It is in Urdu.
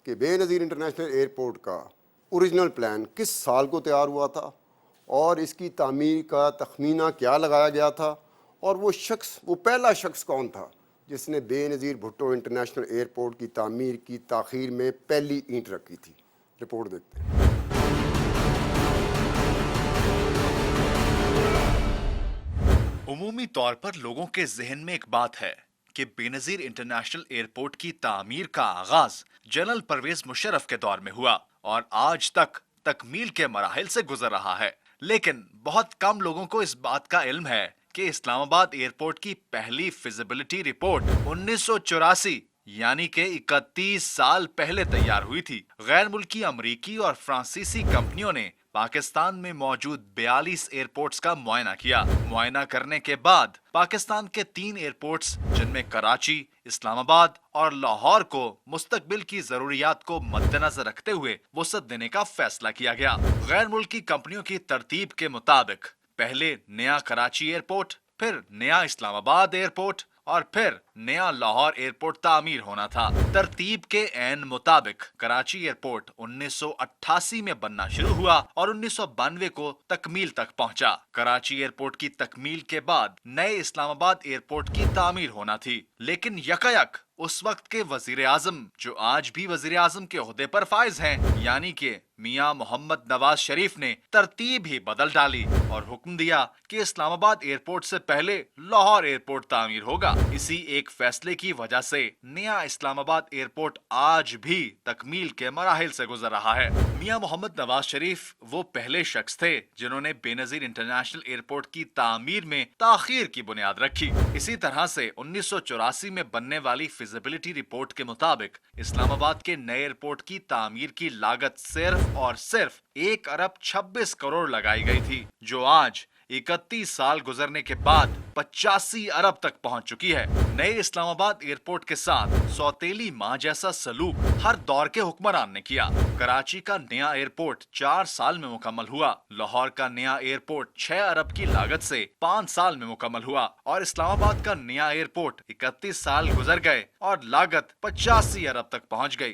کہ بے نظیر انٹرنیشنل ایئرپورٹ کا اوریجنل پلان کس سال کو تیار ہوا تھا اور اس کی تعمیر کا تخمینہ کیا لگایا گیا تھا، اور وہ پہلا شخص کون تھا جس نے بے نظیر بھٹو انٹرنیشنل ایئرپورٹ کی تعمیر کی تاخیر میں پہلی اینٹ رکھی تھی۔ رپورٹ دیکھتے ہیں۔ عمومی طور پر لوگوں کے ذہن میں ایک بات ہے کہ بے نظیر انٹرنیشنل ایئرپورٹ کی تعمیر کا آغاز جنرل پرویز مشرف کے دور میں ہوا اور آج تک تکمیل کے مراحل سے گزر رہا ہے، لیکن بہت کم لوگوں کو اس بات کا علم ہے کہ اسلام آباد ایئرپورٹ کی پہلی فیزیبلٹی رپورٹ 1984 یعنی کہ 31 سال پہلے تیار ہوئی تھی۔ غیر ملکی امریکی اور فرانسیسی کمپنیوں نے پاکستان میں موجود 42 ایئرپورٹس کا معائنہ کیا۔ معائنہ کرنے کے بعد پاکستان کے 3 ایئرپورٹس جن میں کراچی، اسلام آباد اور لاہور کو مستقبل کی ضروریات کو مد نظر رکھتے ہوئے وسعت دینے کا فیصلہ کیا گیا۔ غیر ملکی کمپنیوں کی ترتیب کے مطابق پہلے نیا کراچی ایئرپورٹ، پھر نیا اسلام آباد ایئرپورٹ اور پھر نیا لاہور ایئرپورٹ تعمیر ہونا تھا۔ ترتیب کے عین مطابق کراچی ایئرپورٹ 1988 میں بننا شروع ہوا اور 1992 کو تکمیل تک پہنچا۔ کراچی ایئرپورٹ کی تکمیل کے بعد نئے اسلام آباد ایئرپورٹ کی تعمیر ہونا تھی، لیکن یکایک اس وقت کے وزیر اعظم جو آج بھی وزیر اعظم کے عہدے پر فائز ہیں یعنی کہ میاں محمد نواز شریف نے ترتیب ہی بدل ڈالی اور حکم دیا کہ اسلام آباد ایئرپورٹ سے پہلے لاہور ایئرپورٹ تعمیر ہوگا۔ اسی ایک فیصلے کی وجہ سے نیا اسلام آباد ایئرپورٹ آج بھی تکمیل کے مراحل سے گزر رہا ہے۔ میاں محمد نواز شریف وہ پہلے شخص تھے جنہوں نے بے نظیر انٹرنیشنل ایئرپورٹ کی تعمیر میں تاخیر کی بنیاد رکھی۔ اسی طرح سے 1984 میں بننے والی فیزیبلٹی رپورٹ کے مطابق اسلام آباد کے نئے ایئرپورٹ کی تعمیر کی لاگت صرف اور صرف 1 ارب 26 کروڑ لگائی گئی تھی، جو آج 31 سال گزرنے کے بعد 85 ارب تک پہنچ چکی ہے۔ نئے اسلام آباد ایئرپورٹ کے ساتھ سوتیلی ماں جیسا سلوک ہر دور کے حکمران نے کیا۔ کراچی کا نیا ایئرپورٹ 4 سال میں مکمل ہوا، لاہور کا نیا ایئرپورٹ 6 ارب کی لاگت سے 5 سال میں مکمل ہوا اور اسلام آباد کا نیا ایئرپورٹ 31 سال گزر گئے اور لاگت 85 ارب تک پہنچ گئی۔